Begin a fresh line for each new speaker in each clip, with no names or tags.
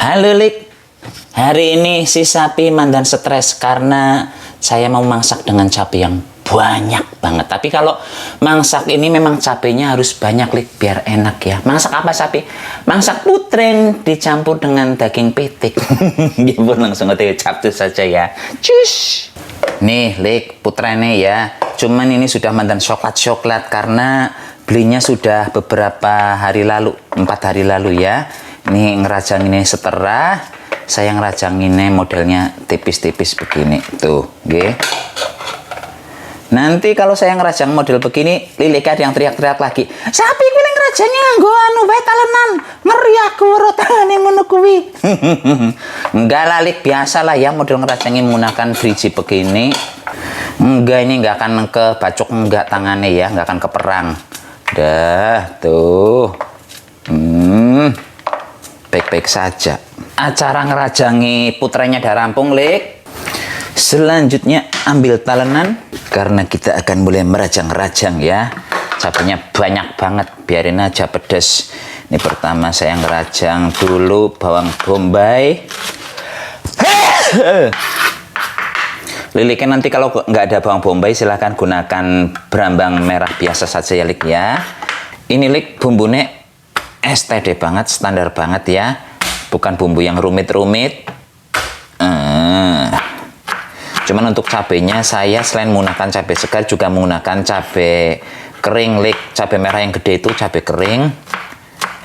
Halo Lik, hari ini si sapi mandan stres karena saya mau masak dengan cabai yang banyak banget. Tapi kalau masak ini memang cabainya harus banyak Lik, biar enak ya. Masak apa sapi? Masak putreng dicampur dengan daging pitik. Ya pun langsung capcus saja ya. Cus. Nih Lik, putrennya ya. Cuman ini sudah mandan coklat-coklat karena belinya sudah beberapa hari lalu, 4 hari lalu ya. Ini ngerajang ini setera, saya ngerajang ini modelnya tipis-tipis begini tuh, oke. Nanti kalau saya ngerajang model begini, Lilik ada yang teriak-teriak lagi, sapi kuwi ngerajangnya nggo anu bae talenan, ngeri aku weruh tangane ngono kuwi. Enggak lah Lik, biasa lah ya model ngerajangnya menggunakan driji begini. Enggak, ini enggak akan ke bacok, enggak tangannya ya, enggak akan ke perang. Dah tuh. Baik-baik saja. Acara ngerajangi putranya dah rampung, Lik. Selanjutnya ambil talenan karena kita akan mulai merajang-rajang ya. Cabenya banyak banget, biarin aja pedes. Ini pertama saya ngerajang dulu bawang bombay. Liliknya nanti kalau nggak ada bawang bombay silahkan gunakan berambang merah biasa saja ya Lik ya. Ini Lik bumbunya STD banget, standar banget ya, bukan bumbu yang rumit-rumit. Cuman untuk cabenya saya selain menggunakan cabai segar juga menggunakan cabai kering Lik. Cabai merah yang gede itu cabai kering.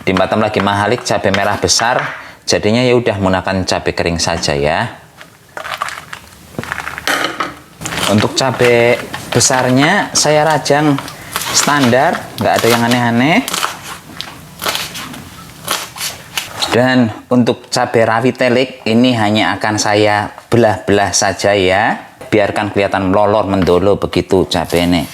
Di Batam lagi mahal Lik cabai merah besar, jadinya ya udah menggunakan cabai kering saja ya. Untuk cabai besarnya saya rajang standar, nggak ada yang aneh-aneh. Dan untuk cabai rawit Lik, ini hanya akan saya belah-belah saja ya. Biarkan kelihatan melolor mendolo begitu cabai ini.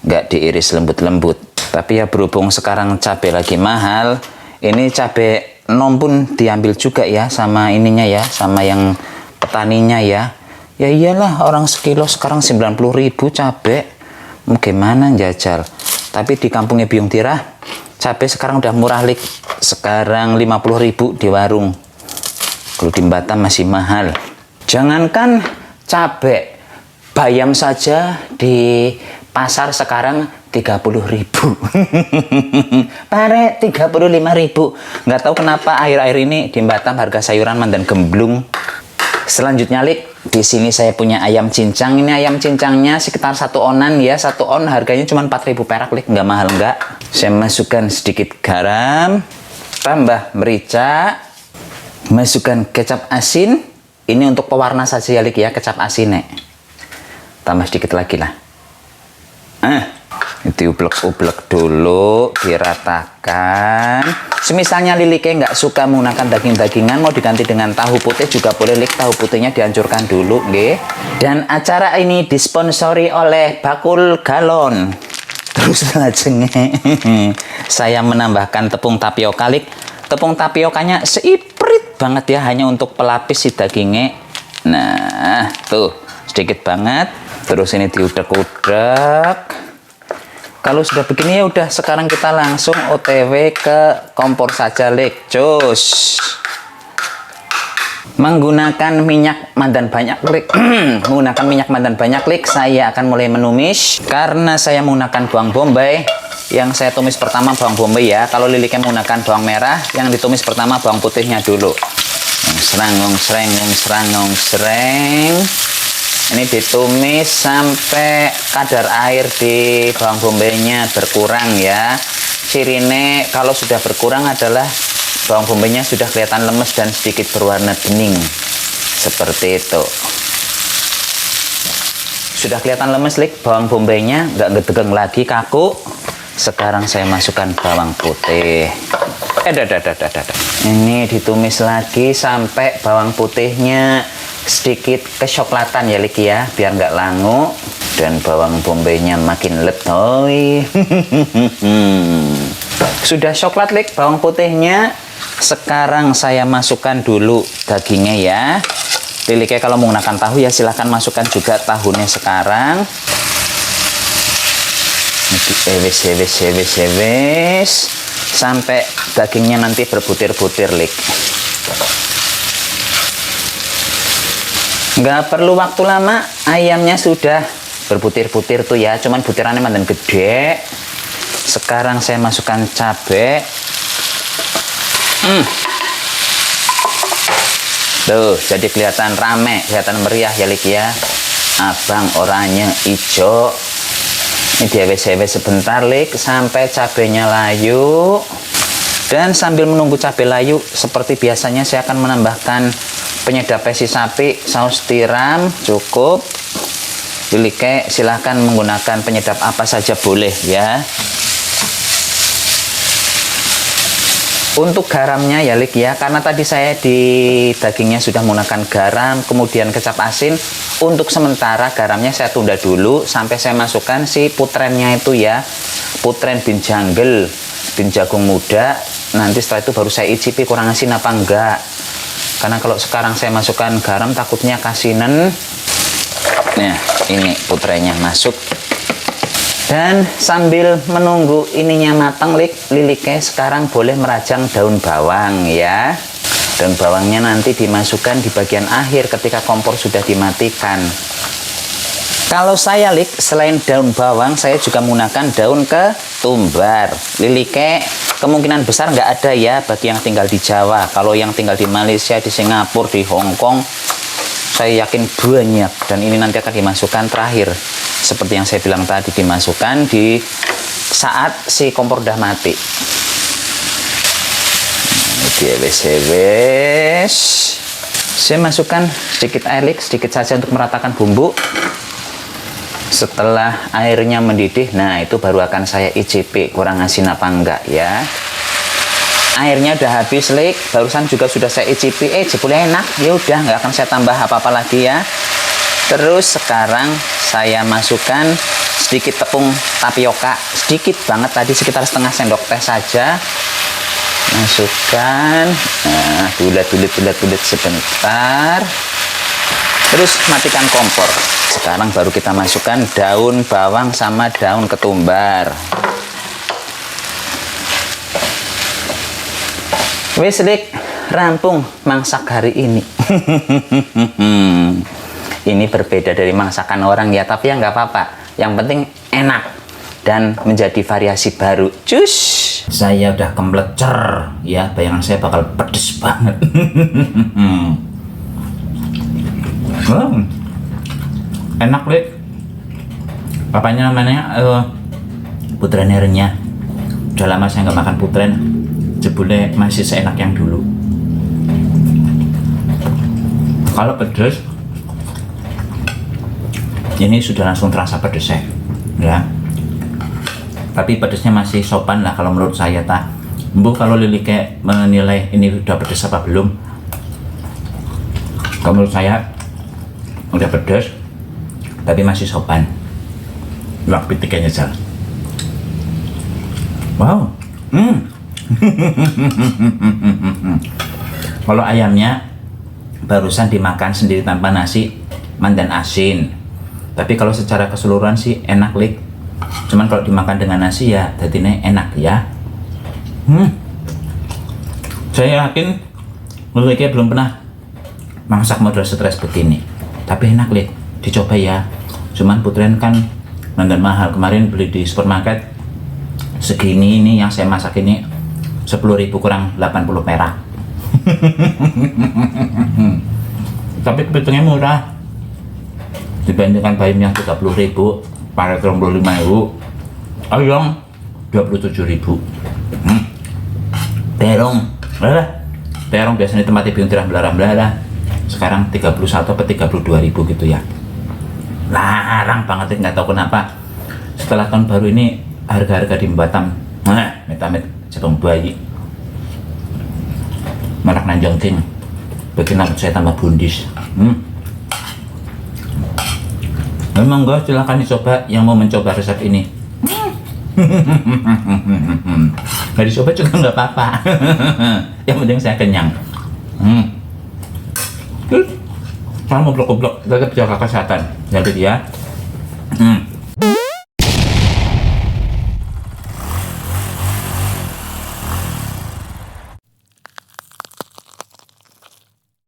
Nggak diiris lembut-lembut. Tapi ya berhubung sekarang cabai lagi mahal, ini cabai nom pun diambil juga ya sama ininya ya, sama yang petaninya ya. Ya iyalah orang sekilo sekarang 90.000 cabai. Gimana jajal. Tapi di kampungnya Biung Tirah, cabai sekarang udah murah Lik. Sekarang 50.000 di warung. Kalau di Batam masih mahal. Jangankan cabai, bayam saja di pasar sekarang 30.000. Pare 35.000. Nggak tahu kenapa akhir-akhir ini di Batam harga sayuran mandan gemblung. Selanjutnya Lik, di sini saya punya ayam cincang. Ini ayam cincangnya sekitar 1 onan ya. 1 on harganya cuma 4.000 perak Lik, nggak mahal nggak. Saya masukkan sedikit garam, tambah merica, masukkan kecap asin. Ini untuk pewarna saja ya Lik ya, kecap asin nek. Tambah sedikit lagi lah. Diublek-ublek dulu, diratakan. Semisalnya Liliknya nggak suka menggunakan daging-dagingan, mau diganti dengan tahu putih juga boleh Lik. Tahu putihnya dihancurkan dulu, nggih. Dan acara ini disponsori oleh Bakul Galon. Terus lajengnya saya menambahkan tepung tapioka Lik. Tepung tapiokanya seiprit banget ya, hanya untuk pelapis si dagingnya. Nah, tuh sedikit banget. Terus ini diudek-udek. Kalau sudah begini ya udah, sekarang kita langsung OTW ke kompor saja Lik. Cus. Menggunakan minyak mandan banyak Lik. Menggunakan minyak mandan banyak Lik, saya akan mulai menumis. Karena saya menggunakan bawang bombay, yang saya tumis pertama bawang bombay ya. Kalau Liliknya menggunakan bawang merah, yang ditumis pertama bawang putihnya dulu. Ngong-sreng. Ini ditumis sampai kadar air di bawang bombaynya berkurang ya. Cirine kalau sudah berkurang adalah bawang bombaynya sudah kelihatan lemes dan sedikit berwarna bening. Seperti itu. Sudah kelihatan lemes Lik, bawang bombaynya nggak ngedegeng lagi, kaku. Sekarang saya masukkan bawang putih. Ini ditumis lagi sampai bawang putihnya sedikit kecoklatan ya Lik ya, biar nggak langu. Dan bawang bombaynya makin letoy. Sudah coklat Lik bawang putihnya. Sekarang saya masukkan dulu dagingnya ya. Liliknya kalau menggunakan tahu ya silahkan masukkan juga tahunya sekarang. Sampai dagingnya nanti berbutir-butir Lik. Nggak perlu waktu lama, ayamnya sudah berbutir-butir tuh ya, cuman butirannya mantan gede. Sekarang saya masukkan cabai. Tuh, jadi kelihatan rame, kelihatan meriah ya Lik ya. Abang oranye hijau. Ini diawes-awes sebentar Lik, sampai cabenya layu. Dan sambil menunggu cabai layu, seperti biasanya saya akan menambahkan penyedap pesi sapi, saus tiram, cukup. Lik, silahkan menggunakan penyedap apa saja boleh ya. Untuk garamnya ya Lik ya, karena tadi saya di dagingnya sudah menggunakan garam, kemudian kecap asin. Untuk sementara garamnya saya tunda dulu sampai saya masukkan si putrennya itu ya, putren bin janggel, bin jagung muda. Nanti setelah itu baru saya icipi kurang asin apa enggak. Karena kalau sekarang saya masukkan garam takutnya kasinan. Nah, ini putrennya masuk. Dan sambil menunggu ininya matang Lilike sekarang boleh merajang daun bawang ya. Daun bawangnya nanti dimasukkan di bagian akhir ketika kompor sudah dimatikan. Kalau saya Lik, selain daun bawang saya juga menggunakan daun ketumbar. Lilike kemungkinan besar nggak ada ya bagi yang tinggal di Jawa. Kalau yang tinggal di Malaysia, di Singapura, di Hong Kong, saya yakin banyak. Dan ini nanti akan dimasukkan terakhir. Seperti yang saya bilang tadi, dimasukkan di saat si kompor udah mati. Diewes-ewes. Saya masukkan sedikit air Lik, sedikit saja untuk meratakan bumbu. Setelah airnya mendidih, nah itu baru akan saya icipi kurang asin apa enggak ya. Airnya udah habis Lik, barusan juga sudah saya icipi, jebule enak. Ya udah, nggak akan saya tambah apa-apa lagi ya. Terus sekarang saya masukkan sedikit tepung tapioka, sedikit banget tadi, sekitar setengah sendok teh saja. Masukkan, nah bulat-bulat sebentar. Terus matikan kompor. Sekarang baru kita masukkan daun bawang sama daun ketumbar. Wes Lik, rampung masak hari ini. Ini berbeda dari masakan orang ya, tapi ya nggak apa-apa. Yang penting enak dan menjadi variasi baru. Cus, saya udah kemblecer ya, bayangan saya bakal pedes banget. Enak Lik. Papanya namanya putren renyah. Udah lama saya nggak makan putren. Jebule masih seenak yang dulu. Kalau pedes, ini sudah langsung terasa pedesnya ya. Tapi pedesnya masih sopan lah kalau menurut saya ta. Bu, kalau Lilike menilai ini udah pedes apa belum? Kalau menurut saya udah pedes tapi masih sopan. Waktu tiketnya jalan. Wow. Kalau ayamnya barusan dimakan sendiri tanpa nasi, mandan asin. Tapi kalau secara keseluruhan sih enak Lik. Cuman kalau dimakan dengan nasi ya jadinya enak ya. Saya yakin Lilike belum pernah masak model stres begini. Tapi enak Lik, dicoba ya. Cuman putren kan mandan mahal. Kemarin beli di supermarket segini, ini yang saya masak ini 10.000 kurang 80 perak. Tapi kepitungnya murah dibandingkan bayam yang 30.000, paret 25.000, ayam 27.000. Terong biasanya tempat ibu tiram belara sekarang 31 atau 32.000 gitu ya. Larang banget, nggak tahu kenapa setelah tahun baru ini harga-harga di Batam met-met jabang bayi marak nanjang ting bikin rambut saya tambah bundis. Memang gue silahkan dicoba yang mau mencoba resep ini. Nggak dicoba juga nggak apa-apa. Yang penting saya kenyang. Jangan ngoblok-ngoblok, tetap jaga kesehatan. Jadi ya.